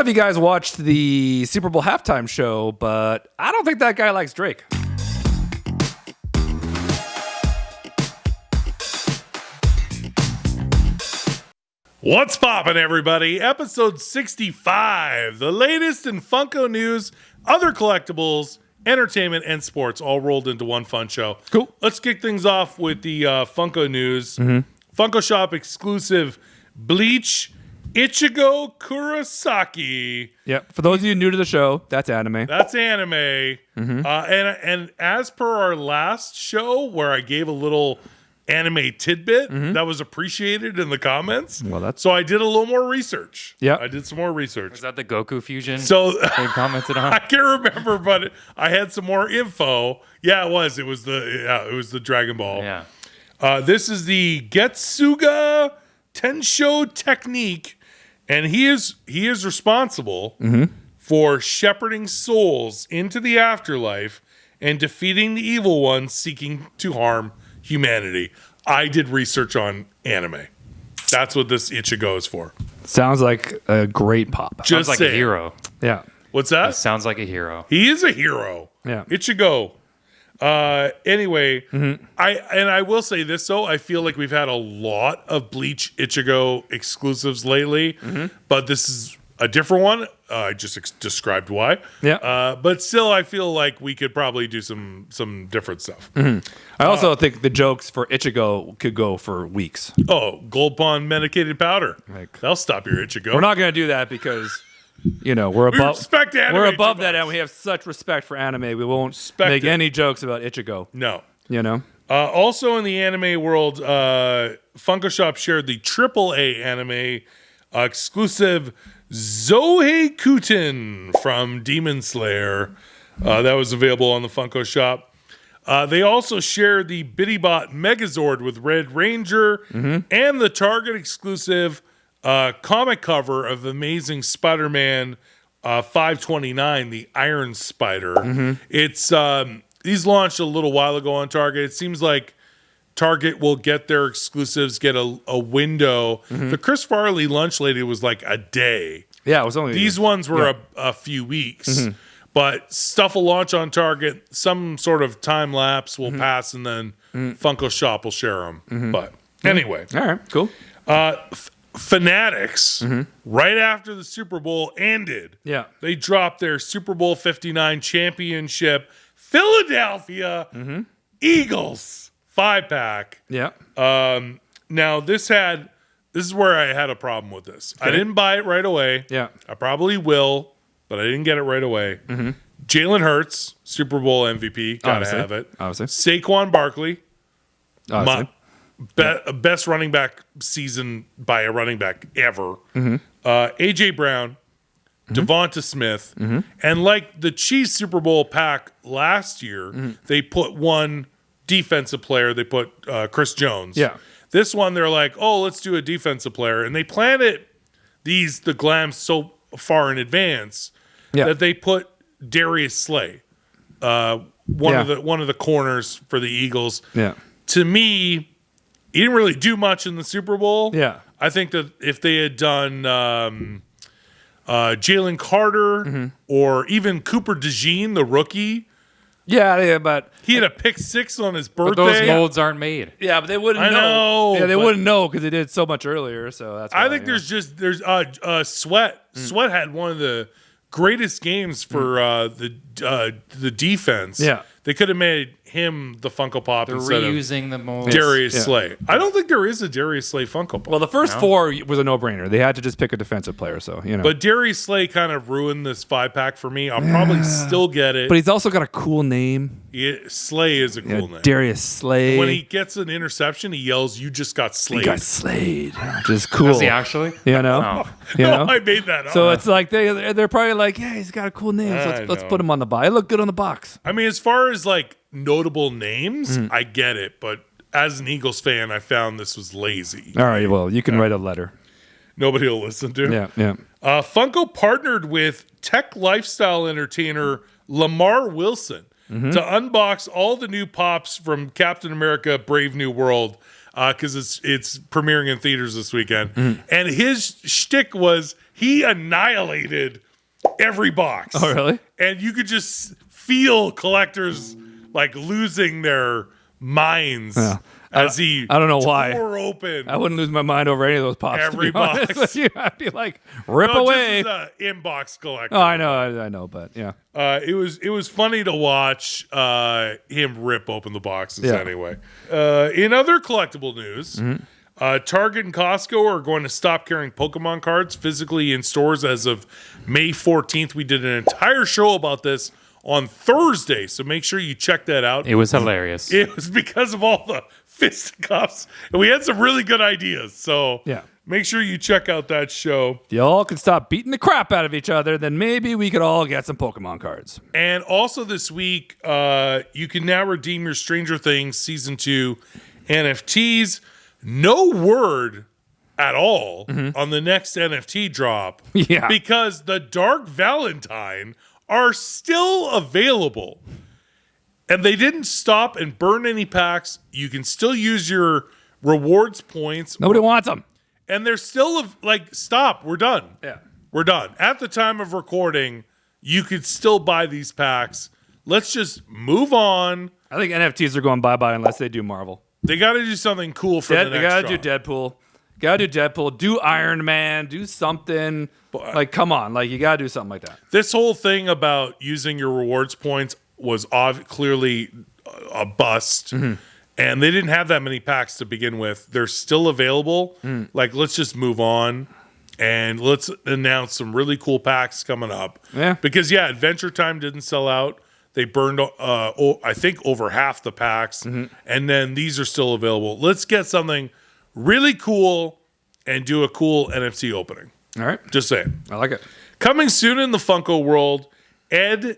know if you guys watched the Super Bowl halftime show, but I don't think that guy likes Drake. What's poppin', everybody? Episode 65, the latest in Funko news, other collectibles, entertainment, and sports, all rolled into one fun show. Cool. Let's kick things off with the Funko news. Funko Shop exclusive Bleach Ichigo Kurosaki. Yep. For those of you new to the show, that's anime. That's anime. And as per our last show, where I gave a little anime tidbit that was appreciated in the comments. Well, so I did a little more research. Yeah, I did some more research. Was that the Goku fusion? So they commented on. I can't remember, but I had some more info. Yeah, it was. It was the Dragon Ball. Yeah. This is the Getsuga Tensho technique, and he is responsible for shepherding souls into the afterlife and defeating the evil ones seeking to harm humanity. I did research on anime. That's what this Ichigo is for. Sounds like a great pop. Sounds like a hero. Yeah. What's that? It sounds like a hero. He is a hero. Yeah. Ichigo. Anyway, I will say this though. I feel like we've had a lot of Bleach Ichigo exclusives lately, but this is a different one. I just described why. Yeah. But still, I feel like we could probably do some different stuff. I also think the jokes for Ichigo could go for weeks. Oh, Gold Bond medicated powder. Like- That'll stop your Ichigo. We're not going to do that because, we're above, respect anime we're above too that, much. and we have such respect for anime. We won't Respect make it. any jokes about Ichigo. No. Also Also in the anime world, Funko Shop shared the AAA anime exclusive Zohei Kuten from Demon Slayer. That was available on the Funko Shop. They also shared the Bittybot Megazord with Red Ranger and the Target exclusive comic cover of Amazing Spider-Man 529, the Iron Spider. It's these launched a little while ago on Target. It seems like Target will get their exclusives, get a window. The Chris Farley Lunch Lady was like a day. yeah, it was only These ones were a few weeks. But stuff will launch on Target. Some sort of time lapse will pass, and then Funko Shop will share them. But anyway. All right, cool. Fanatics, right after the Super Bowl ended, Yeah. they dropped their Super Bowl 59 championship Philadelphia Eagles 5-pack. Yeah. Now this is where I had a problem with this. I didn't buy it right away. Yeah. I probably will, but I didn't get it right away. Jalen Hurts, Super Bowl MVP, gotta Obviously. have it. Obviously. Saquon Barkley, Obviously. best running back season by a running back ever. AJ Brown, Devonta Smith, and like the Chiefs Super Bowl pack last year, they put one defensive player. They put Chris Jones. Yeah. This one, they're like, oh, let's do a defensive player, and they planted the glams so far in advance that they put Darius Slay, one of the corners for the Eagles. Yeah. To me, he didn't really do much in the Super Bowl. Yeah. I think that if they had done Jalen Carter or even Cooper DeJean, the rookie, Yeah, but he had a pick 6 on his birthday. But those molds aren't made. yeah, but they wouldn't I know, Yeah, they but- wouldn't know because they did it so much earlier. So that's. I why, think yeah. there's Sweat. Sweat had one of the greatest games for the defense. Yeah. They could have made him the Funko Pop They're instead of reusing the molds. Darius Yeah. Slay. I don't think there is a Darius Slay Funko Pop. Well, the first four was a no-brainer. They had to just pick a defensive player. So But Darius Slay kind of ruined this 5-pack for me. I'll probably still get it. But he's also got a cool name. Slay is a cool name. Darius Slay. When he gets an interception, he yells, "You just got slayed." He got slayed, which is cool. Does he actually? You know? Oh. You know? I made that up. So it's like they're probably like, yeah, he's got a cool name. So I let's know. put him on the box. It looked good on the box. I mean, as far as like notable names, I get it. But as an Eagles fan, I found this was lazy. All right, well, you can write a letter. Nobody will listen to. Yeah. Funko partnered with tech lifestyle entertainer Lamar Wilson to unbox all the new pops from Captain America: Brave New World because it's premiering in theaters this weekend. And his shtick was, he annihilated every box. Oh, really? And you could just feel collectors like losing their minds as he I don't know why. tore open. I wouldn't lose my mind over any of those pops. Every to be honest box. with you. I'd be like, rip No, away. just as an inbox collector. Oh, I know, but yeah. It was funny to watch him rip open the boxes Yeah. anyway. In other collectible news, Target and Costco are going to stop carrying Pokemon cards physically in stores as of May 14th. We did an entire show about this on Thursday, so make sure you check that out. It was hilarious. It was because of all the fisticuffs, and we had some really good ideas. So Yeah. make sure you check out that show. If y'all could stop beating the crap out of each other, then maybe we could all get some Pokemon cards. And also this week, you can now redeem your Stranger Things Season 2 NFTs. No word at all on the next NFT drop. Yeah. Because the Dark Valentine are still available. And they didn't stop and burn any packs. You can still use your rewards points. Nobody wants them. And they're still like, stop, we're done. Yeah. We're done. At the time of recording, you could still buy these packs. Let's just move on. I think NFTs are going bye-bye unless they do Marvel. They got to do something cool for the next They gotta drop. do Deadpool. Gotta do Deadpool. Do Iron Man. Do something. Like, come on. Like, you gotta do something like that. This whole thing about using your rewards points was clearly a bust. And they didn't have that many packs to begin with. They're still available. Like, let's just move on. And let's announce some really cool packs coming up. Yeah. Because, Adventure Time didn't sell out. They burned, I think, over half the packs. And then these are still available. Let's get something really cool and do a cool NFT opening. All right. Just saying. I like it. Coming soon in the Funko world, Ed,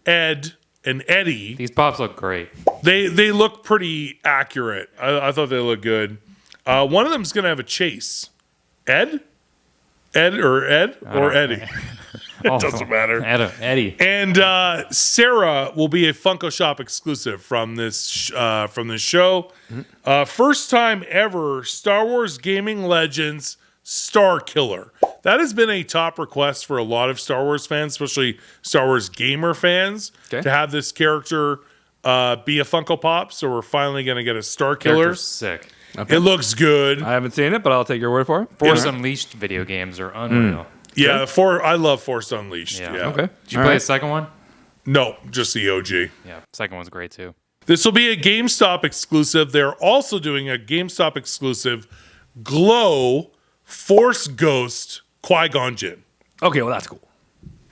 and Eddie. These pops look great. They look pretty accurate. I thought they looked good. One of them's going to have a chase. Ed or Eddie. It doesn't matter. Eddie. And Sarah will be a Funko Shop exclusive from this show. First time ever, Star Wars Gaming Legends Star Killer. That has been a top request for a lot of Star Wars fans, especially Star Wars gamer fans, to have this character be a Funko Pop. So we're finally going to get a Star Killer. Character's sick. Okay. It looks good. I haven't seen it, but I'll take your word for it. Force Unleashed video games are unreal. Yeah, I love Force Unleashed. Yeah. Yeah. Okay. Did you play the second one? No, just the OG. Yeah, second one's great too. This will be a GameStop exclusive. They're also doing a GameStop exclusive Glow Force Ghost Qui-Gon Jinn. Okay, well, that's cool.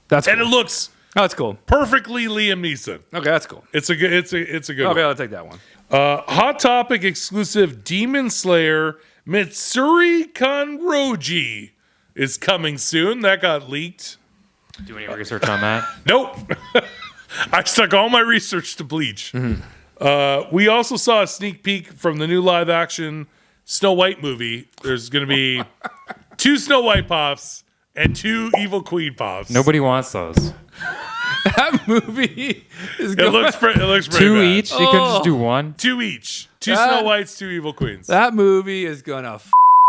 That's cool. And it looks Oh, that's cool. perfectly Liam Neeson. Okay, that's cool. It's a good Okay, one. I'll take that one. Hot Topic exclusive Demon Slayer Mitsuri Kanroji is coming soon. That got leaked. Do any research on that? Nope. I stuck all my research to Bleach. We also saw a sneak peek from the new live action Snow White movie. There's going to be 2 Snow White pops and 2 Evil Queen pops. Nobody wants those. That movie is It going. looks pretty Two bad. each? You couldn't just do one? 2 each. 2 That- Snow Whites, 2 Evil Queens. That movie is gonna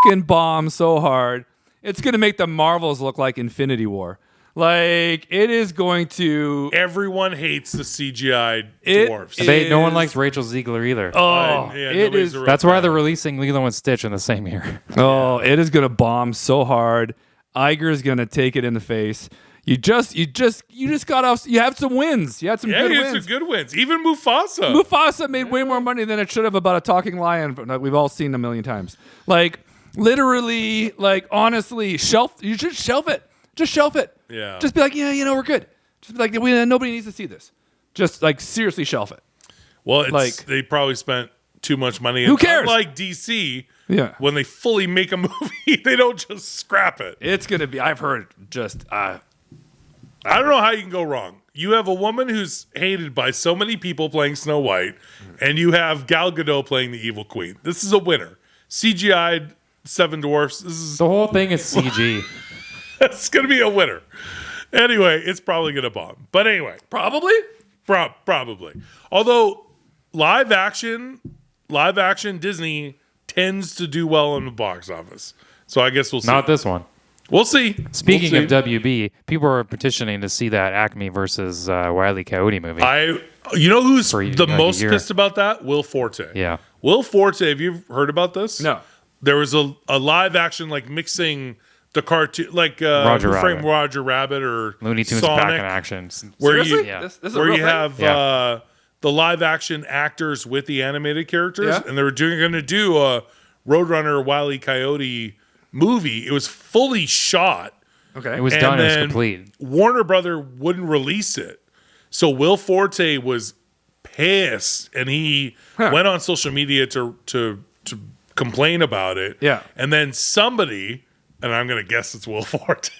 fucking bomb so hard. It's gonna make the Marvels look like Infinity War. Like, it is going to. Everyone hates the CGI It dwarfs. is- No one likes Rachel Ziegler either. Oh, Yeah, it nobody's is. a real That's why fan. they're releasing Lilo and Stitch in the same year. Oh, it is gonna bomb so hard. Iger is gonna take it in the face. You just got off. You have some wins. You had some Yeah, good he had wins. some good wins. Even Mufasa. Mufasa made way more money than it should have about a talking lion that we've all seen a million times. Like, literally, like, honestly, you should shelf it. Just shelf it. Yeah. Just be like, yeah, we're good. Just be like, nobody needs to see this. Just, like, seriously shelf it. Well, like- they probably spent too much money. Who cares? Unlike DC, Yeah. when they fully make a movie, they don't just scrap it. It's going to be, I've heard just, I don't know how you can go wrong. You have a woman who's hated by so many people playing Snow White, and you have Gal Gadot playing the Evil Queen. This is a winner. CGI'd 7 Dwarfs. This is The whole thing is CG. it's going to be a winner. Anyway, it's probably going to bomb. But anyway, probably. probably. Although live action Disney tends to do well in the box office. So I guess we'll see. Not this one. We'll see. Speaking We'll of see. WB, people are petitioning to see that Acme versus Wile E. Coyote movie. You know who's For the like a most year. pissed about that? Will Forte. Yeah. Will Forte. Have you heard about this? No. There was a live action like mixing the cartoon, like Roger Who Framed Rabbit. Roger Rabbit or Looney Tunes Sonic, back in action. where Seriously? you Yeah. This is a where real you thing? have Yeah. the live action actors with the animated characters, Yeah. and they were going to do a Roadrunner Wile E. Coyote movie. It was fully shot. Okay. It was And done. It was then complete. Warner Brother wouldn't release it. So Will Forte was pissed, and he went on social media to complain about it. Yeah. And then somebody, and I'm going to guess it's Will Forte,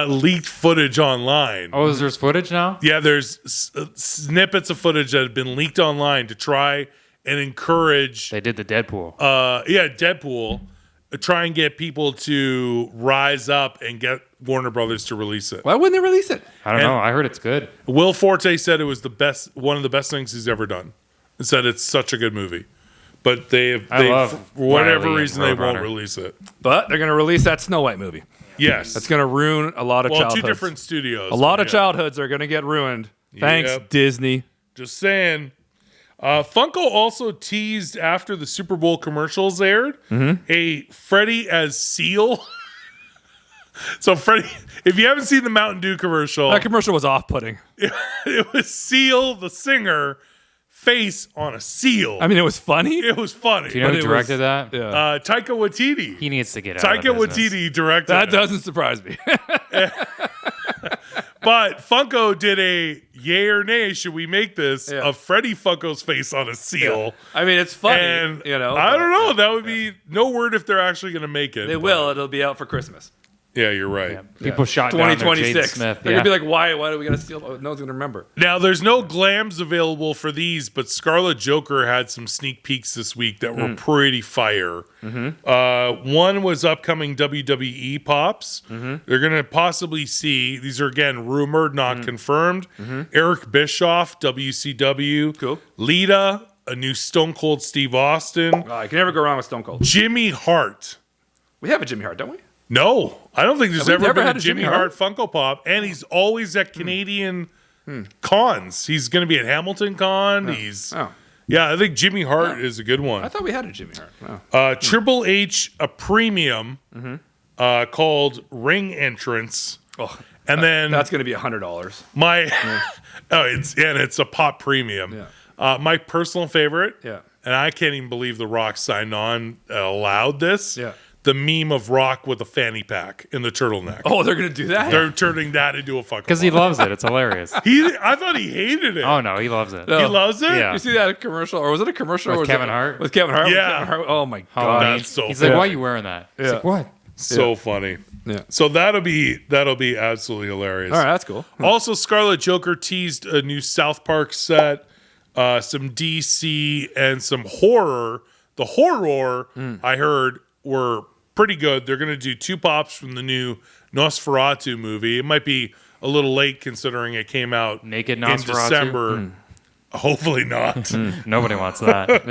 leaked footage online. Oh, is there's footage now? Yeah, there's snippets of footage that have been leaked online to try and encourage They did the Deadpool. Deadpool, try and get people to rise up and get Warner Brothers to release it. Why wouldn't they release it? I don't know. I heard it's good. Will Forte said it was one of the best things he's ever done. He said it's such a good movie. But they love for whatever Wile E. reason, they won't Roadrunner. release it. But they're going to release that Snow White movie. Yes. That's going to ruin a lot of well, childhoods. two different studios. A lot of yeah. childhoods are going to get ruined. Thanks, Yep. Disney. Just saying. Funko also teased after the Super Bowl commercials aired a Freddy as Seal. So Freddy, if you haven't seen the Mountain Dew commercial, That commercial was off-putting. it was Seal, the singer, face on a seal. I mean, it was funny. it was funny. Do you know But who it directed was- that? Yeah. Taika Waititi. He needs to get out Taika of the business. Waititi directed That it. doesn't surprise me. But Funko did a yay or nay, should we make this, Yeah. of Freddy Funko's face on a seal. I mean, it's funny. And you know, I but- don't know. That would be no word if they're actually going to make it. They but- will. It'll be out for Christmas. Yeah, you're right. People shot down their Jaden 2026. Smith. They're Yeah. going to be like, why do we got to steal? Oh, no one's going to remember. Now, there's no glams available for these, but Scarlet Joker had some sneak peeks this week that were pretty fire. One was upcoming WWE pops. They're going to possibly see, these are again rumored, not confirmed. Eric Bischoff, WCW. Cool. Lita, a new Stone Cold Steve Austin. I can never go wrong with Stone Cold. Jimmy Hart. We have a Jimmy Hart, don't we? No, I don't think there's Have we ever never been had a a Jimmy Jimmy Hart Funko Pop, and he's always at Canadian cons. He's going to be at Hamilton Con. Oh. Yeah, I think Jimmy Hart is a good I one. thought we had a Jimmy Hart. Oh. Triple H, a premium called Ring Entrance, Oh, and then that's going to be $100. my it's a pop premium. Yeah. My personal favorite, Yeah. and I can't even believe The Rock signed on allowed this. Yeah. The meme of Rock with a fanny pack in the turtleneck. Oh, they're going to do that? They're turning that into a Funko Because he Pop. loves it. It's hilarious. I thought he hated it. Oh, no. He loves it. No. He loves it? Yeah. You see that commercial? Or was it a commercial? With or was Kevin it, Hart? With Kevin Hart? Yeah. With Kevin Hart? Oh, my Halloween. God. That's so He's funny. like, why are you wearing that? He's Yeah. like, what? So funny. Yeah. So that'll be absolutely hilarious. All right, that's cool. Also, Scarlet Joker teased a new South Park set, some DC, and some horror. The horror, I heard, were pretty good. They're going to do 2 pops from the new Nosferatu movie. It might be a little late considering it came out Naked in Nosferatu? December. Hopefully not. Nobody wants that.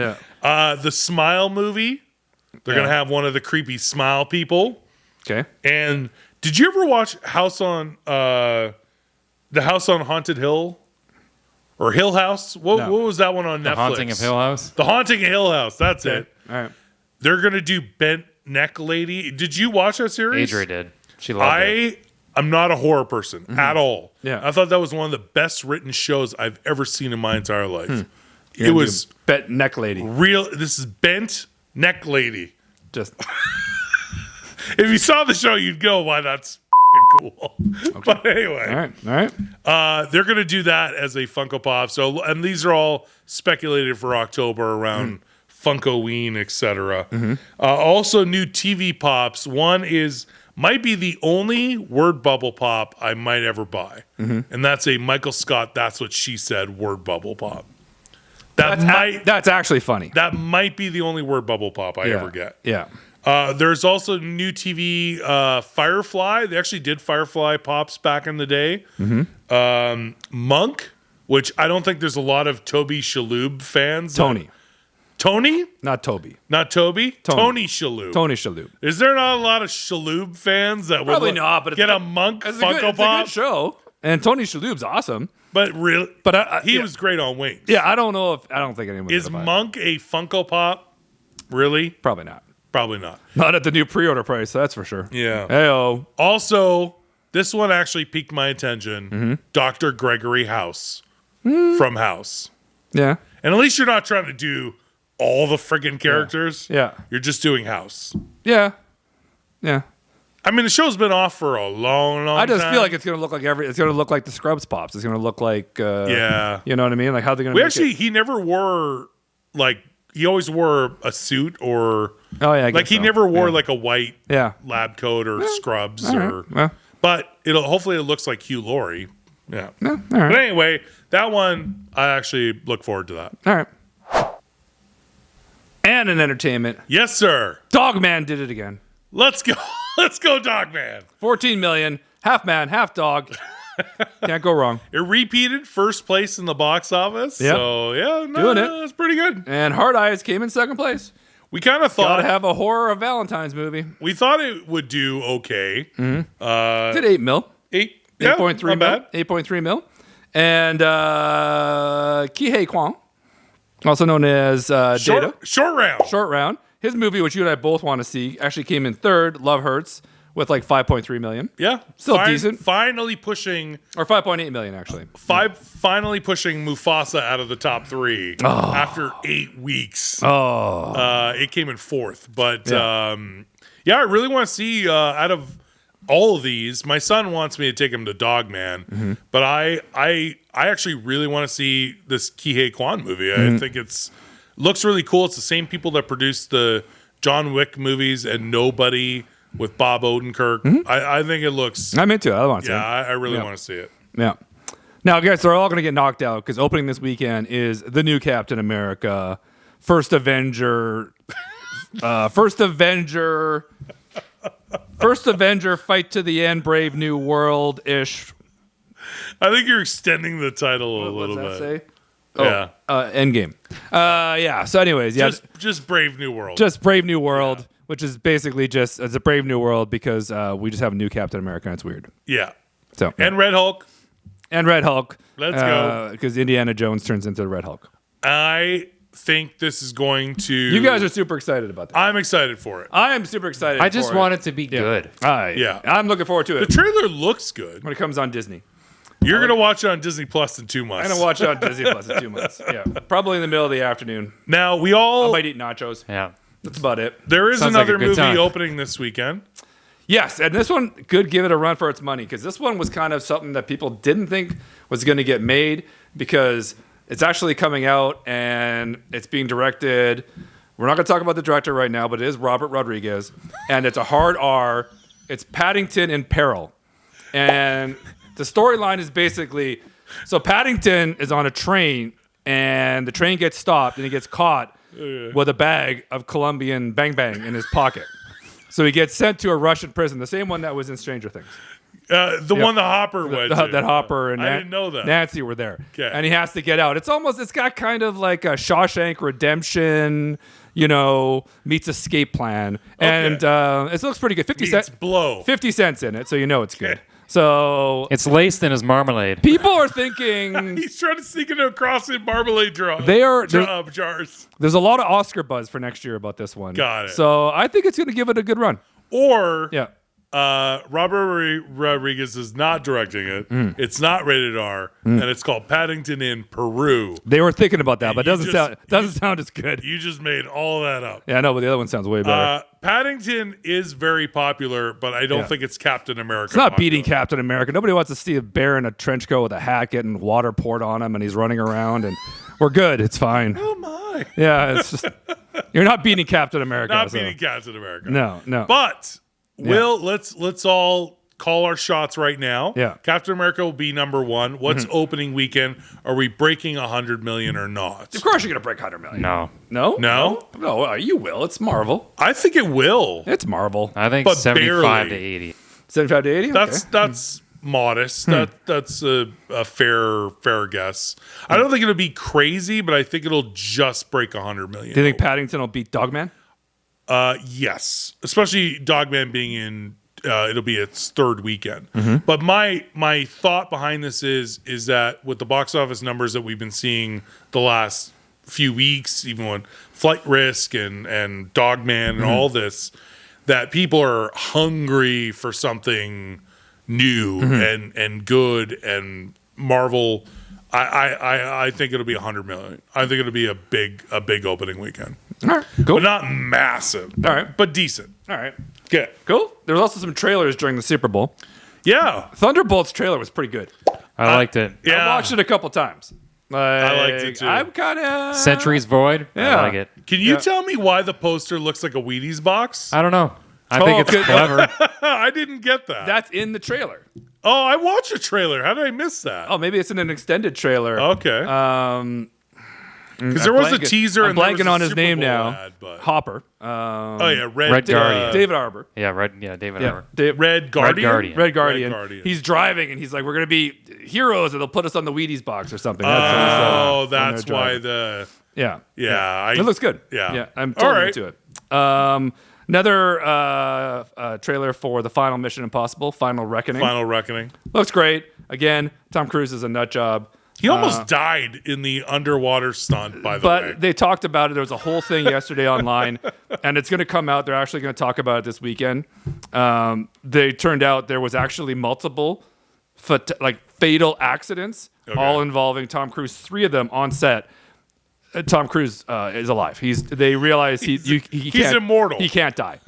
Yeah. The Smile movie. They're going to have one of the creepy Smile people. Okay. And did you ever watch the House on Haunted Hill or Hill House? What was that one on Netflix? The Haunting of Hill House. The Haunting of Hill House. That's it. All right. They're gonna do Bent Neck Lady. Did you watch that series? Adria did. She loved it. I'm not a horror person at all. Yeah. I thought that was one of the best written shows I've ever seen in my entire life. You're It gonna was do Bet Neck Lady. real. This is Bent Neck Lady. Just If you saw the show, you'd go, "Why, that's cool." But anyway, all right. they're going to do that as a Funko Pop. So, and these are all speculated for October around Funkoween, etc. Also, new TV pops. One might be the only word bubble pop I might ever buy, and that's a Michael Scott. That's what she said. Word bubble pop. That's actually funny. That might be the only word bubble pop I ever get. Yeah. There's also new TV Firefly. They actually did Firefly pops back in the day. Monk, which I don't think there's a lot of Toby Shalhoub fans. Tony. Tony? Not Toby. Not Toby? Tony Shalhoub. Tony Shalhoub. Is there not a lot of Shalhoub fans that Probably would not, but get a Monk It's Funko it's Pop? a good show. And Tony Shalhoub's awesome. But really, But he was great on Wings. Yeah, I don't think anyone Is Monk a Funko Pop? Really? Probably not. Probably not. Not at the new pre-order price, that's for sure. Yeah. Heyo. Also, this one actually piqued my attention. Mm-hmm. Dr. Gregory House from House. Yeah. And at least you're not trying to do all the friggin' characters. Yeah. You're just doing House. Yeah. Yeah. I mean, the show's been off for a long time. I just feel like it's gonna look like it's gonna look like the Scrubs Pops. It's gonna look like yeah. You know what I mean? Like how they're gonna He never wore he always wore a suit or he never wore like a white lab coat or scrubs but hopefully it looks like Hugh Laurie. Yeah. All right. But anyway, that one I actually look forward to that. All right. And in entertainment, Yes, sir. Dogman did it again. Let's go. Let's go, Dogman. 14 million, half man, half dog. Can't go wrong. It repeated first place in the box office. Yep. So yeah, Doing it. That's pretty good. And Hard Eyes came in second place. We kind of thought Gotta have a horror of Valentine's movie. we thought it would do okay. Did 8 mil. 8.3 not mil. bad. 8.3 mil. And Kihei Kwang, also known as Data. Short round. Short Round. His movie, which you and I both want to see, actually came in third, Love Hurts, with like 5.3 million. Yeah, Still decent. Finally pushing Or 5.8 million, actually. Finally pushing Mufasa out of the top 3 after 8 weeks. It came in fourth, but I really want to see out of all of these. My son wants me to take him to Dogman, but I actually really want to see this Kihei Kwan movie. I think looks really cool. It's the same people that produced the John Wick movies and Nobody with Bob Odenkirk. I think it looks. I'm into it. I want to see it. I really want to see it. Yeah. Now, guys, they're all going to get knocked out because opening this weekend is the new Captain America, First Avenger, Fight to the End, Brave New World ish. I think you're extending the title a little bit. What does that say? Yeah. Endgame. So anyways, just Brave New World. Just Brave New World, which is basically just it's a Brave New World because we just have a new Captain America and it's weird. Yeah. So and Red Hulk. And Red Hulk. Let's go. Because Indiana Jones turns into the Red Hulk. I think this is going to. You guys are super excited about that. I'm excited for it. I am super excited. I just want it to be good. I'm looking forward to The it trailer looks good. when it comes on Disney. You're going to watch it on Disney Plus in 2 months. I'm gonna watch it on Disney Plus in 2 months. Yeah, probably in the middle of the afternoon. Now, we I all. might eat nachos. Yeah. That's about it. There is Sounds like another a good movie time. opening this weekend. Yes, and this one could give it a run for its money because this one was kind of something that people didn't think was going to get made because it's actually coming out and it's being directed. We're not going to talk about the director right now, but it is Robert Rodriguez, and it's a hard R. It's Paddington in Peril, and the storyline is basically so Paddington is on a train and the train gets stopped and he gets caught with a bag of Colombian bang bang in his pocket. So he gets sent to a Russian prison, the same one that was in Stranger Things. The one that Hopper went to. That Hopper and I didn't know that. Nancy were there. Okay. And he has to get out. It's got kind of like a Shawshank Redemption, meets Escape Plan. And it looks pretty good. 50 cents. Blow. 50 cents in it, so you know it's good. So It's laced in his marmalade. people are thinking He's trying to sneak it across in marmalade jars. there's a lot of Oscar buzz for next year about this one. Got it. So I think it's going to give it a good run. Or Yeah. Robert Rodriguez is not directing it. It's not rated R, and it's called Paddington in Peru. They were thinking about that, but it you doesn't sound as good. You just made all that up. Yeah, I know, but the other one sounds way better. Paddington is very popular, but I don't think it's Captain America. It's not popular. beating Captain America. Nobody wants to see a bear in a trench coat with a hat getting water poured on him and he's running around and we're good. It's fine. Oh my! Yeah, it's just you're not beating Captain America. Not so. beating Captain America. No. But let's all call our shots right now. Yeah. Captain America will be number one. What's opening weekend? Are we breaking 100 million or not? Of course you're going to break 100 million. No. No? No? No, you will. It's Marvel. I think it will. It's Marvel. I think But 75 barely. to 80. 75 to 80? That's modest. That's a fair guess. I don't think it'll be crazy, but I think it'll just break 100 million. Do you think Paddington will beat Dogman? Yes, especially Dogman being in. It'll be its third weekend. Mm-hmm. But my thought behind this is that with the box office numbers that we've been seeing the last few weeks, even when Flight Risk and Dogman and all this, that people are hungry for something new and good, and Marvel. I think it'll be 100 million. I think it'll be a big opening weekend. All right, cool. But not massive. All right, but decent. All right, Okay, cool. There was also some trailers during the Super Bowl. yeah. Thunderbolt's trailer was pretty good. I liked it. Yeah. I watched it a couple times. I liked it too. I'm kind of Centuries Void. Yeah. I like it. Can you tell me why the poster looks like a Wheaties box? I don't know. I think it's good. clever. I didn't get that. That's in the trailer. Oh, I watched a trailer. How did I miss that? Oh, maybe it's in an extended trailer. Okay. Because there I'm was a blanking- teaser. I'm and there was blanking a on his Super name Bowl now. ad, but- Hopper. Oh yeah, Red Guardian. David Arbor. David Yeah, Arbor. Red Guardian. Guardian. Red Guardian. Red Guardian. He's driving and he's like, "We're gonna be heroes, and they'll put us on the Wheaties box or something." Oh, when that's they're why driving. the Yeah. it It looks good. Yeah. I'm All totally right. into it. Another trailer for the final Mission Impossible, Final Reckoning. Final Reckoning. Looks great. Again, Tom Cruise is a nut job. He almost died in the underwater stunt. By the way, But they talked about it. There was a whole thing yesterday online, and it's going to come out. They're actually going to talk about it this weekend. They turned out there was actually multiple fatal accidents, all involving Tom Cruise. 3 of them on set. Tom Cruise is alive. They realize he can't, immortal. He can't die.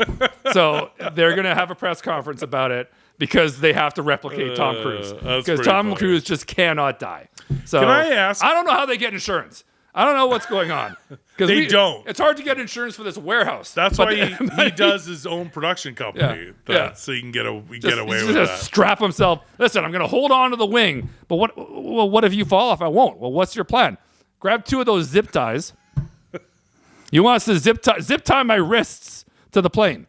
So they're going to have a press conference about it because they have to replicate Tom Cruise. That's Because pretty Tom funny. Cruise just cannot die. So Can I ask- I don't know how they get insurance. I don't know what's going on. They don't. It's hard to get insurance for this warehouse. that's But- why he does his own production company. Yeah. So he can get away He's with just that. strap himself. Listen, I'm going to hold on to the wing. But what if you fall off? I won't. Well, what's your plan? Grab 2 of those zip ties. You want us to zip tie my wrists to the plane?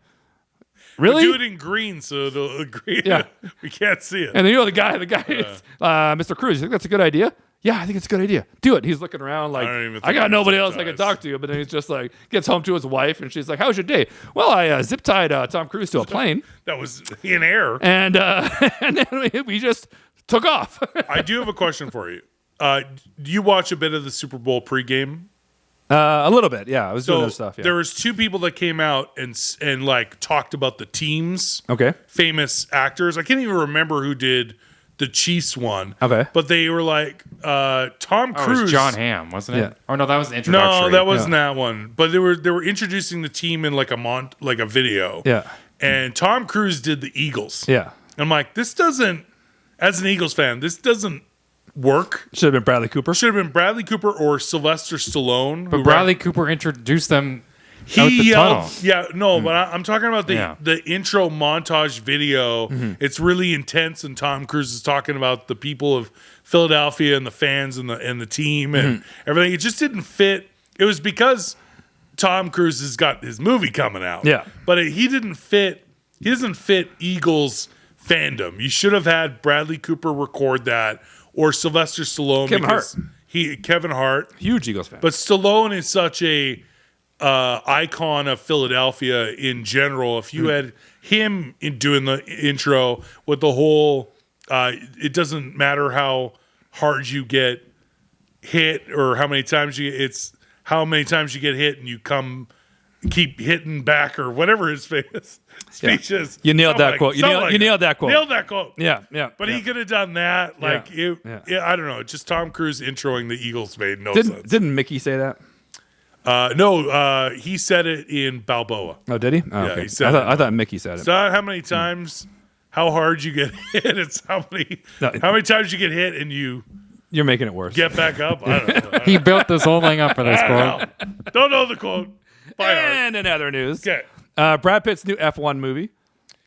Really? Do it in green so it'll agree. Yeah. We can't see it. And then the guy is, Mr. Cruz, you think that's a good idea? Yeah, I think it's a good idea. Do it. He's looking around like, don't even I think got of nobody zip else I can ties. talk to. But then he's just like, gets home to his wife and she's like, how's your day? Well, I zip tied Tom Cruise to a plane That was in air. and and then we just took off. I do have a question for you. Do you watch a bit of the Super Bowl pregame? A little bit. Yeah, I was doing So other stuff. Yeah. there was 2 people that came out and like talked about the teams. Okay. Famous actors. I can't even remember who did the Chiefs one. Okay. But they were like Tom Oh, it Cruise. was John Hamm, wasn't it? Yeah. Oh no, that was the introductory. No, that wasn't that one. But they were introducing the team in like a video. Yeah. And Tom Cruise did the Eagles. Yeah. I'm like, this doesn't. As an Eagles fan, this doesn't work. Should have been Bradley Cooper. Should have been Bradley Cooper or Sylvester Stallone. But Bradley Cooper introduced them out the He tunnel. yelled, but I'm talking about Yeah. the intro montage video. Mm-hmm. It's really intense, and Tom Cruise is talking about the people of Philadelphia and the fans and the team and Mm-hmm. everything. It just didn't fit. It was because Tom Cruise has got his movie coming out. Yeah. but he didn't fit. He doesn't fit Eagles fandom. You should have had Bradley Cooper record that or Sylvester Stallone. Kevin because Kevin Hart. Huge Eagles fan. But Stallone is such a icon of Philadelphia in general. If you had him doing the intro with the whole, it doesn't matter how hard you get hit or how many times it's how many times you get hit and you keep hitting back or whatever his famous speech is. You nailed that quote. You nailed that quote. Nailed that quote. Yeah. Yeah. But yeah. he could have done that. Like, Yeah. I don't know. Just Tom Cruise introing the Eagles made no sense. Didn't Mickey say that? No, he said it in Balboa. Oh, did he? Oh, Yeah, okay. he said I thought Mickey said it. It's not how many times, how hard you get hit. It's how many times you get hit and you You're making it worse. get back up. I don't know. He built this whole thing up for this quote. Don't know the quote. By heart. And in other news, Okay. Brad Pitt's new F1 movie.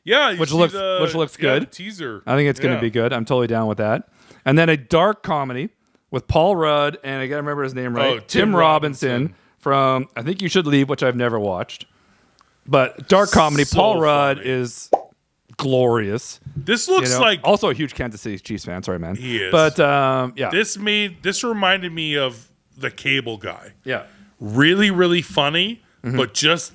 Yeah, you Which see looks the good. teaser. I think it's going to be good. I'm totally down with that. And then a dark comedy with Paul Rudd and I got to remember his name right. Oh, Tim Robinson from I Think You Should Leave, which I've never watched. But dark comedy. So Paul Rudd funny. is glorious. This looks like also a huge Kansas City Chiefs fan. Sorry, man. He is. But yeah, this reminded me of the Cable Guy. yeah, Really, really funny, but just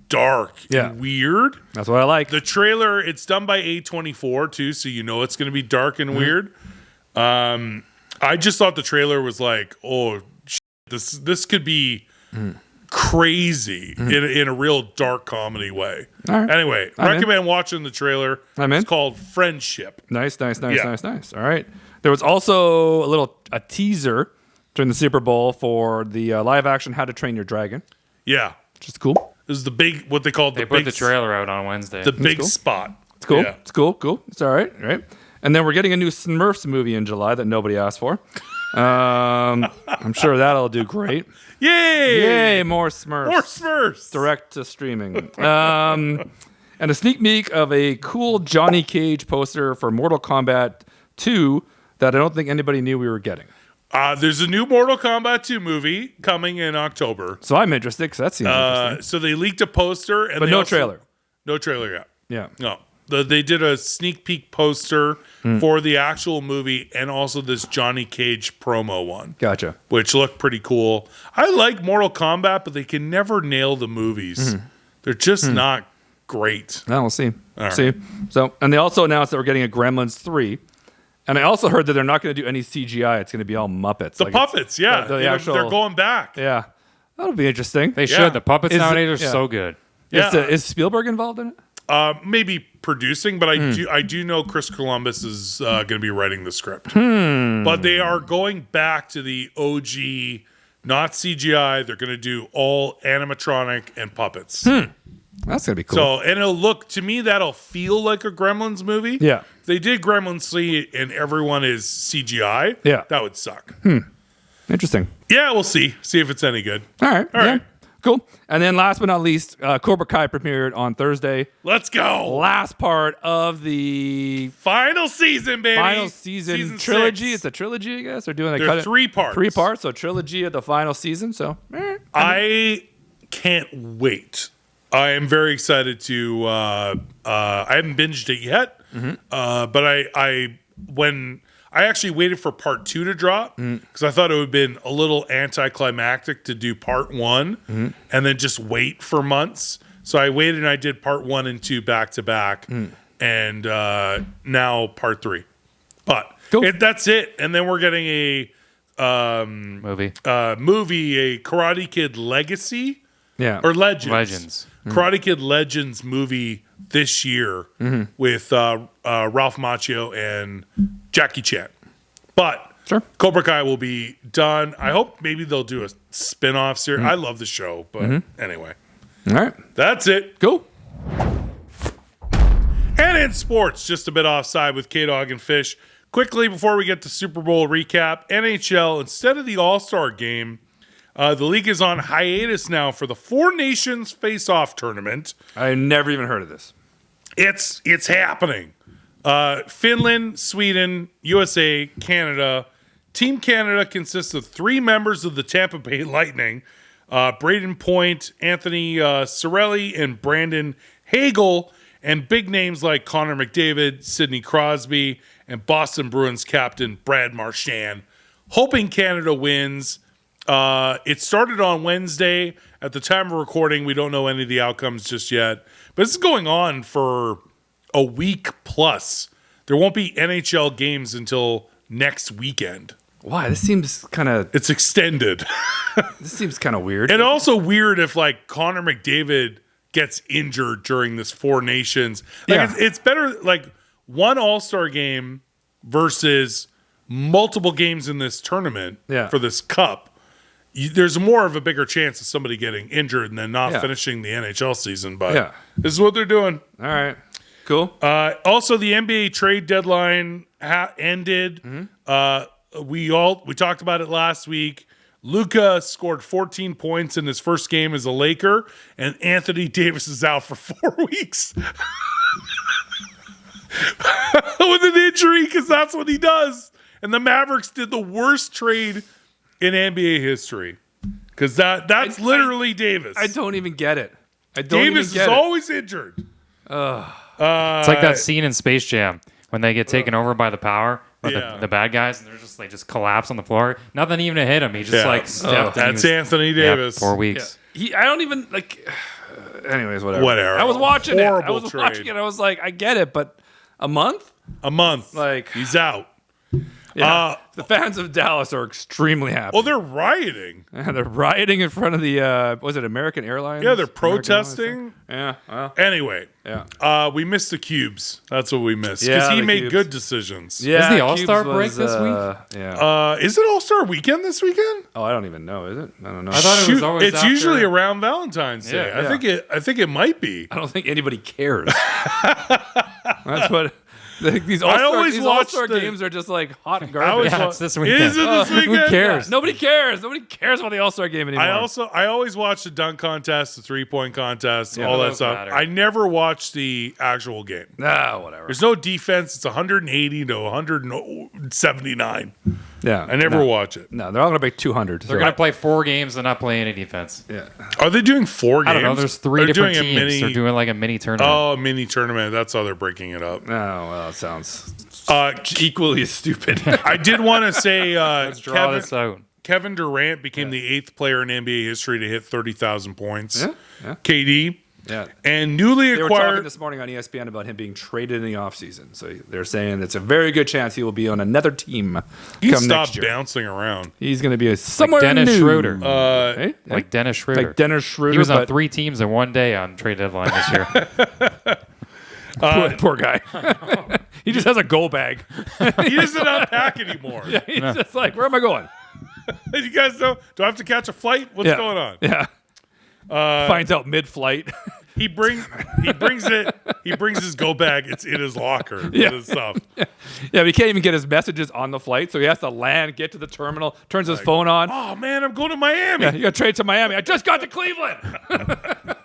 dark and weird. that's what I like. The trailer, it's done by A24 too, so you know it's going to be dark and weird. I just thought the trailer was like, oh, this could be crazy in a real dark comedy way. All right. Anyway, recommend watching the trailer. I'm in. It's called Friendship. Nice. Yeah. All right. There was also a teaser during the Super Bowl for the live action How to Train Your Dragon, Yeah. which is cool. This is the big, what they call They the put big, the trailer out on Wednesday. the big cool. spot. It's cool. Yeah. It's cool. It's all right. Right. And then we're getting a new Smurfs movie in July that nobody asked for. I'm sure that'll do great. Yay, more Smurfs. More Smurfs. Direct to streaming. And a sneak peek of a cool Johnny Cage poster for Mortal Kombat 2 that I don't think anybody knew we were getting. There's a new Mortal Kombat 2 movie coming in October. So I'm interested because that seems interesting. So they leaked a poster, and But they no also- trailer. No trailer yet. Yeah. No. They did a sneak peek poster for the actual movie and also this Johnny Cage promo one, Gotcha. which looked pretty cool. I like Mortal Kombat, but they can never nail the movies. They're just not great. Now we'll see. right. See. So, and they also announced that we're getting a Gremlins 3. And I also heard that they're not going to do any CGI. It's going to be all Muppets. The puppets, yeah. the actual- They're going back. Yeah. That'll be interesting. They should. The puppets Is it- nowadays are yeah. so good. Yeah. Is Spielberg involved in it? Maybe producing, but I do know Chris Columbus is going to be writing the script. But they are going back to the OG, not CGI. They're going to do all animatronic and puppets. That's going to be cool. So, and it'll look, to me, that'll feel like a Gremlins movie. Yeah. If they did Gremlins 3 and everyone is CGI, Yeah. that would suck. Interesting. Yeah, we'll see. See if it's any good. All right. All right. Cool. And then last but not least, Cobra Kai premiered on Thursday. Let's go. Last part of the Final season, baby. final season trilogy. 6. It's a trilogy, I guess. They're doing They're 3 parts. 3 parts, so trilogy of the final season. So I can't wait. I am very excited to. I haven't binged it yet, but when I actually waited for part 2 to drop because I thought it would have been a little anticlimactic to do part 1 and then just wait for months. So I waited and I did part 1 and 2 back to back, and now part 3. But Cool. that's it. And then we're getting a Movie. movie, a Karate Kid Legacy. yeah. Or Legends. Legends. Karate Kid Legends movie this year with Ralph Macchio and Jackie Chan. But Sure. Cobra Kai will be done. I hope maybe they'll do a spin-off series. I love the show, but anyway. All right. That's it. Cool. And in sports, just a bit offside with K-Dog and Fish. Quickly, before we get to Super Bowl recap, NHL, instead of the All-Star game, the league is on hiatus now for the Four Nations Face-Off tournament. I never even heard of this. It's happening. Finland, Sweden, USA, Canada. Team Canada consists of 3 members of the Tampa Bay Lightning, Braden Point, Anthony Cirelli, and Brandon Hagel, and big names like Connor McDavid, Sidney Crosby, and Boston Bruins captain Brad Marchand. Hoping Canada wins. It started on Wednesday. At the time of recording, we don't know any of the outcomes just yet. But this is going on for a week plus. There won't be NHL games until next weekend. Why? This seems kind of It's extended. weird. And also weird if like Connor McDavid gets injured during this Four Nations. Like Yeah. it's better like one All-Star game versus multiple games in this tournament Yeah. for this cup. There's more of a bigger chance of somebody getting injured and then not Yeah. finishing the NHL season. But Yeah. this is what they're doing. All right. Cool. Also, the NBA trade deadline ended. We talked about it last week. Luka scored 14 points in his first game as a Laker, and Anthony Davis is out for 4 weeks with an injury because that's what he does. And the Mavericks did the worst trade in NBA history because that's literally Davis. I don't even get it. Davis is always injured. It's like that scene in Space Jam when they get taken over by the power, or the bad guys, and they just collapse on the floor. Nothing even to hit him. He just stepped. That's Anthony Davis. 4 weeks. I don't even like. Anyways, whatever. Whatever. I was watching it. Trade. I was like, I get it, but a month? Like he's out. Yeah, the fans of Dallas are extremely happy. Well, they're rioting. They're rioting in front of the was it American Airlines? Yeah, they're protesting. Yeah. Well, anyway, we missed the Cubes. That's what we missed because he made Cubes. good decisions. Yeah, is the All-Star break this week? Yeah. Is it All-Star weekend this weekend? Oh, I don't even know. Is it? I don't know. I thought it was always It's usually around Valentine's Day. Yeah. I think it might be. I don't think anybody cares. That's what. These All-Star games are just like hot garbage. It's this weekend. Is it this weekend? Who cares? Nobody cares. Nobody cares about the All-Star game anymore. I always watch the dunk contest, the 3-point contest, all that stuff. matter. I never watch the actual game. Whatever. There's no defense. It's 180 to 179. Yeah. I never watch it. No, they're all going to make 200. They're going to play 4 games and not play any defense. Yeah. Are they doing 4 games? I don't know. There's 3 They're different doing teams. They're doing like a mini tournament. Oh, a mini tournament. That's how they're breaking it up. Oh, well, it sounds equally as stupid. I did want to say Let's draw this out. Kevin Durant became the 8th player in NBA history to hit 30,000 points. Yeah. KD. Yeah. And newly They were talking acquired. this morning on ESPN about him being traded in the offseason. So they're saying it's a very good chance he will be on another team He come stopped next year. bouncing around. He's going to be somewhere Dennis new. Schroeder. Eh? Like Dennis Schroeder. Like Dennis Schroeder. He was on but 3 teams in one day on trade deadline this year. poor guy. He just has a go bag. He doesn't unpack anymore. He's just like, where am I going? You guys know? Do I have to catch a flight? What's going on? Yeah. Finds out mid-flight. He brings his go bag. It's in his locker with his stuff. Yeah, but he can't even get his messages on the flight, so he has to land, get to the terminal, turns his phone on. Oh man, I'm going to Miami. Yeah, you got to trade to Miami. I just got to Cleveland.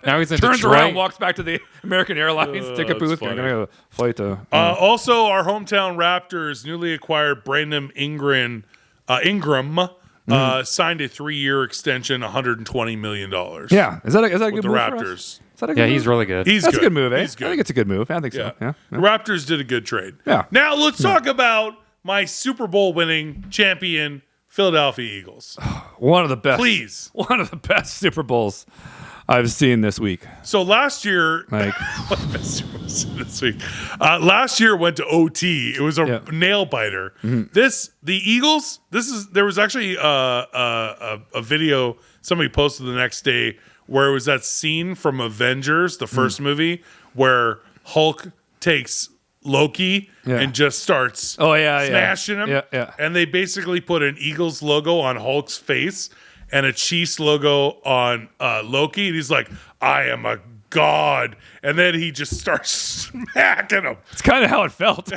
Now he's in Turns Detroit. around, walks back to the American Airlines ticket booth. funny. I'm gonna flight to. Also, our hometown Raptors newly acquired Brandon Ingram signed a 3-year extension, $120 million. Yeah, is that a good with move the for us? Raptors. Is that a good move? He's really good. He's That's good. a good move, eh? He's good. I think it's a good move. I think so. Yeah. The Raptors did a good trade. Yeah. Now let's talk about my Super Bowl winning champion Philadelphia Eagles. One of the best. Please. One of the best Super Bowls I've seen this week. So last year, Like, this week, last year went to OT. It was a nail biter. The Eagles. There was actually a video somebody posted the next day where it was that scene from Avengers, the first movie, where Hulk takes Loki and just starts smashing him. Yeah. And they basically put an Eagles logo on Hulk's face and a Chiefs logo on Loki. And he's like, I am a god. And then he just starts smacking him. it's kind of how it felt.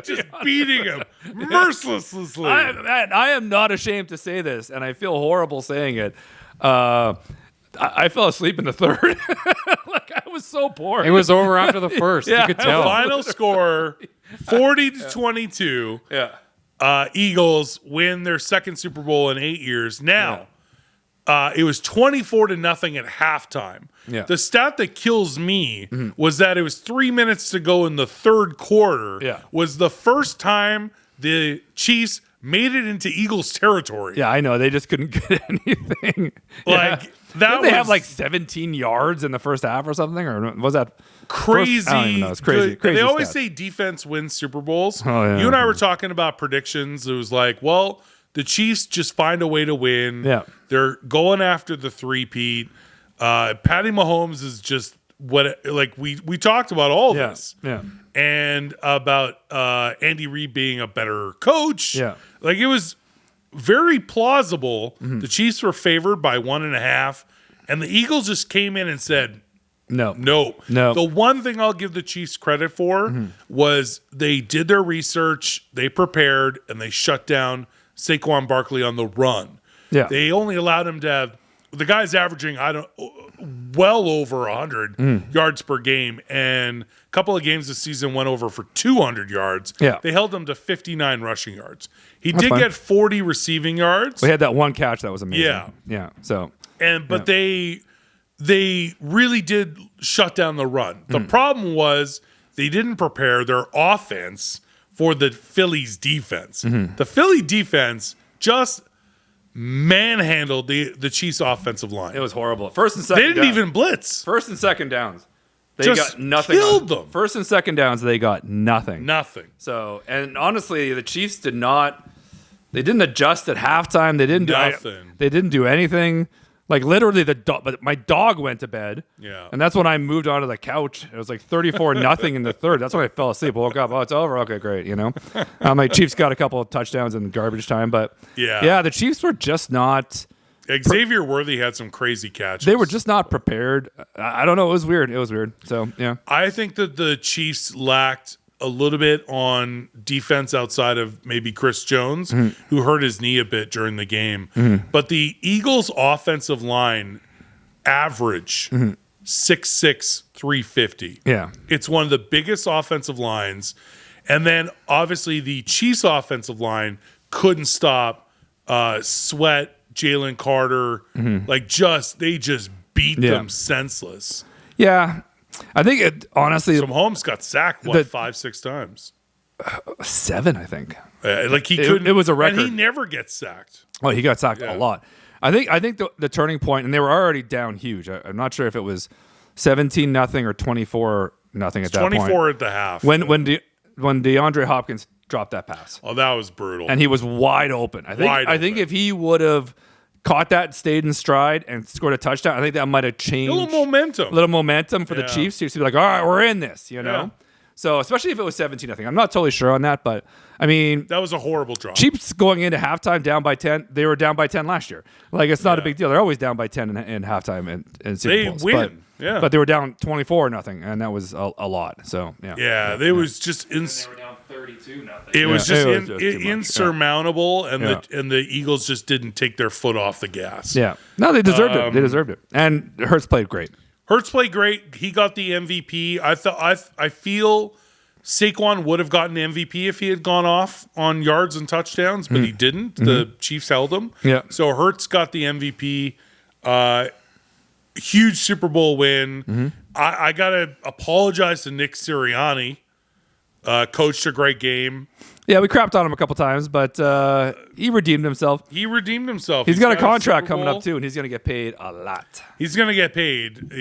Just beating him mercilessly. I am not ashamed to say this, and I feel horrible saying it. I fell asleep in the third. Like, I was so bored. It was over after the first. Yeah. You could tell. Final score 40-22. Yeah. Eagles win their second Super Bowl in 8 years. Now, it was 24-0 at halftime. Yeah. The stat that kills me was that it was 3 minutes to go in the third quarter. Yeah. Was the first time the Chiefs made it into Eagles territory. Yeah, I know. They just couldn't get anything. Like, that Didn't they have was- like 17 yards in the first half or something? Or was that crazy. I don't even know. It's crazy. Good. Crazy They always stats. say defense wins Super Bowls. Oh, yeah. You and I were talking about predictions. It was like, well, the Chiefs just find a way to win. Yeah. They're going after the three-peat. Patty Mahomes is just we talked about all this. Yeah. And about Andy Reid being a better coach. Yeah. Like, it was very plausible. The Chiefs were favored by 1.5, and the Eagles just came in and said, No. no. No. The one thing I'll give the Chiefs credit for was they did their research, they prepared, and they shut down Saquon Barkley on the run. Yeah. They only allowed him to have the guy's averaging well over 100 yards per game, and a couple of games this season went over for 200 yards. Yeah. They held him to 59 rushing yards. He did fine. get 40 receiving yards. We had that one catch that was amazing. Yeah. Yeah. So But they they really did shut down the run. The problem was they didn't prepare their offense for the Phillies defense. The Philly defense just manhandled the Chiefs offensive line. It was horrible. First and second They didn't even blitz. First and second downs. They Just got nothing. killed them. First and second downs, they got nothing. Nothing. So, and honestly, the Chiefs didn't adjust at halftime. They didn't do Nothing. They didn't do anything. Like literally, but my dog went to bed. Yeah. And that's when I moved onto the couch. It was like 34-0 in the third. That's when I fell asleep. Woke up. Oh, it's over. Okay, great. My Chiefs got a couple of touchdowns in garbage time, but yeah, the Chiefs were just not. Xavier Worthy had some crazy catches. They were just not prepared. I don't know. It was weird. So yeah. I think that the Chiefs lacked a little bit on defense outside of maybe Chris Jones, who hurt his knee a bit during the game. But the Eagles' offensive line average 6'6", 350. Yeah. It's one of the biggest offensive lines. And then obviously the Chiefs' offensive line couldn't stop Sweat, Jalen Carter. They just beat them senseless. Yeah. I think it honestly. So Mahomes got sacked 5-6 times. 7, I think. He couldn't. It was a record. And he never gets sacked. Oh, he got sacked a lot. I think the turning point, and they were already down huge. I'm not sure if it was 17-0 or 24-0 at that point. 24 at the half. When DeAndre Hopkins dropped that pass. Oh, that was brutal. And he was wide open. I think if he would have caught that, stayed in stride, and scored a touchdown, I think that might have changed a little momentum for the Chiefs to be like, all right, we're in this, Yeah. So especially if it was 17-0, I'm not totally sure on that, but I mean, that was a horrible drop. Chiefs going into halftime down by 10. They were down by 10 last year. Like it's not a big deal. They're always down by 10 in halftime in Super Bowls. They win. But they were down 24-0, and that was a lot. So it was just. They were down 32-0. It was just insurmountable, and the Eagles just didn't take their foot off the gas. Yeah, no, they deserved it. They deserved it, and Hurts played great. Hurts played great. He got the MVP. I feel Saquon would have gotten MVP if he had gone off on yards and touchdowns, but he didn't. The Chiefs held him. Yeah. So Hurts got the MVP. Huge Super Bowl win. I gotta apologize to Nick Sirianni. Coached a great game. Yeah, we crapped on him a couple times, but he redeemed himself. He's got a contract coming up too, and he's going to get paid a lot. He's going to get paid.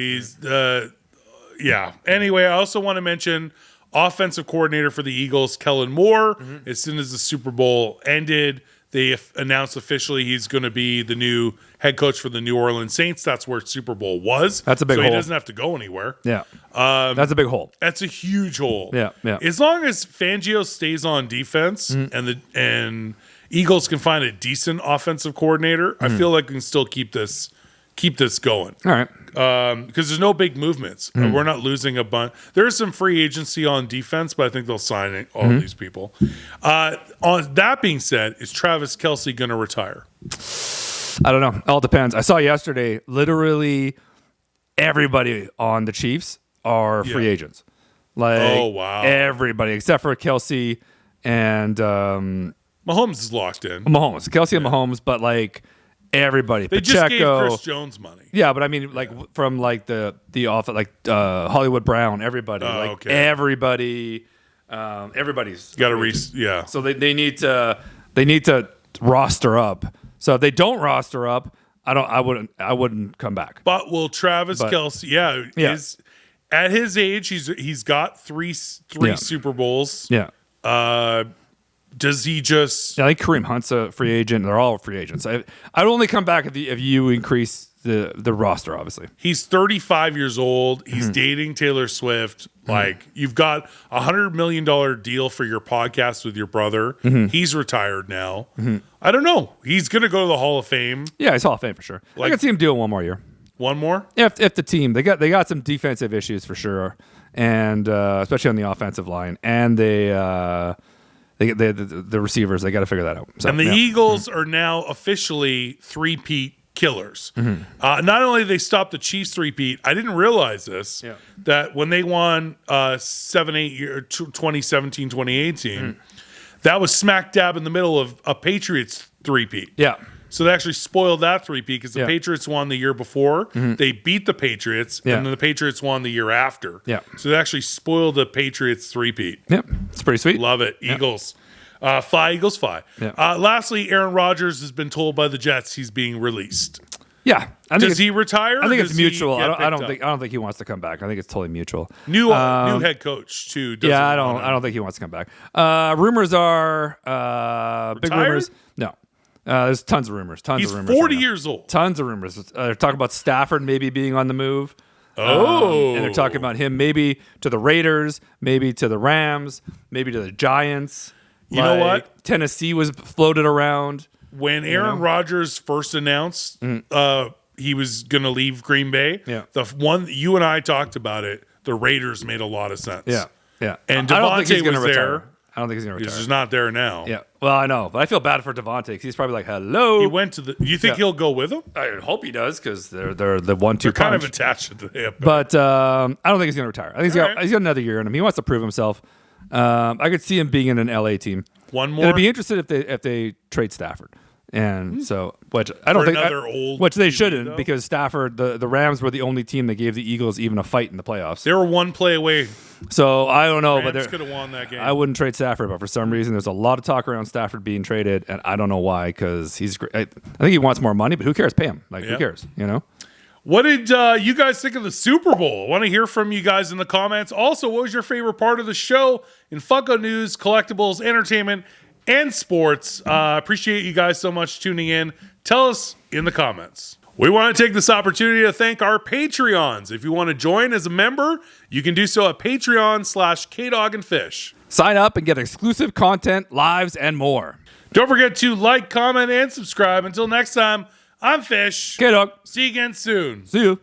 Anyway, I also want to mention offensive coordinator for the Eagles, Kellen Moore. As soon as the Super Bowl ended, they announced officially he's going to be the new head coach for the New Orleans Saints. That's where Super Bowl was. That's a big hole. So he doesn't have to go anywhere. Yeah. That's a big hole. That's a huge hole. Yeah. As long as Fangio stays on defense and Eagles can find a decent offensive coordinator, I feel like we can still keep this going. All right. Because there's no big movements. We're not losing a bunch. There's some free agency on defense, but I think they'll sign all these people. On that being said, is Travis Kelce going to retire? I don't know. All depends. I saw yesterday, literally everybody on the Chiefs are free agents. Like, oh, wow. Everybody except for Kelce and Mahomes is locked in. Kelce and Mahomes, but like everybody. They Pacheco, just gave Chris Jones money. Yeah, but I mean, like from like the off, like Hollywood Brown, everybody, everybody, everybody's got to So they need to roster up. So if they don't roster up, I wouldn't come back. But will Travis Kelce? Is at his age, he's got three Super Bowls. Yeah. Does he just? Yeah, I think Kareem Hunt's a free agent. They're all free agents. I'd only come back if you increase the roster. Obviously, he's 35 years old. He's dating Taylor Swift. Like you've got $100 million deal for your podcast with your brother. He's retired now. I don't know. He's gonna go to the Hall of Fame. Yeah, he's Hall of Fame for sure. I can see him doing one more year. One more? If the team they got some defensive issues for sure, and especially on the offensive line, and the receivers, they got to figure that out. So, and the Eagles are now officially three-peat killers. Not only did they stop the Chiefs three-peat, I didn't realize this, that when they won 2017, 2018, that was smack dab in the middle of a Patriots three-peat. Yeah. So they actually spoiled that three-peat because the Patriots won the year before. They beat the Patriots, and then the Patriots won the year after. Yeah. So they actually spoiled the Patriots three-peat. Yep. It's pretty sweet. Love it. Eagles. Fly, Eagles, fly. Yeah. Lastly, Aaron Rodgers has been told by the Jets he's being released. Yeah. Does he retire? I think it's mutual. I don't think. think he wants to come back. I think it's totally mutual. New head coach too. I don't think he wants to come back. Rumors are big rumors. No. There's tons of rumors. He's 40 years old. Tons of rumors. They're talking about Stafford maybe being on the move. Oh. And they're talking about him maybe to the Raiders, maybe to the Rams, maybe to the Giants. You know what? Tennessee was floated around. When Aaron Rodgers first announced he was going to leave Green Bay, the one you and I talked about it, the Raiders made a lot of sense. Yeah. And I don't think he's Devontae going to was retire. there. I don't think he's going to retire. He's just not there now. Yeah. Well, I know, but I feel bad for Devontae because he's probably like, "Hello." He went to the. You think he'll go with him? I hope he does because they're the 1-2 They're kind punch. of attached to the hip. But I don't think he's going to retire. I think he's got another year in him. He wants to prove himself. I could see him being in an LA team. One more. And I'd be interested if they trade Stafford. And so, which I don't think, which they shouldn't, because Stafford, the Rams were the only team that gave the Eagles even a fight in the playoffs. They were one play away. So I don't know, Rams but could have won that game. I wouldn't trade Stafford, but for some reason, there's a lot of talk around Stafford being traded, and I don't know why. Because he's great. I think he wants more money, but who cares? Pay him. Who cares? You know. What did you guys think of the Super Bowl? I want to hear from you guys in the comments. Also, what was your favorite part of the show in Funko news, collectibles, entertainment, and sports? Appreciate you guys so much tuning in. Tell us in the comments. We want to take this opportunity to thank our Patreons. If you want to join as a member, you can do so at patreon.com/kdogandfish. Sign up and get exclusive content, lives, and more. Don't forget to like, comment, and subscribe. Until next time, I'm Fish. K-Dog. See you again soon. See you.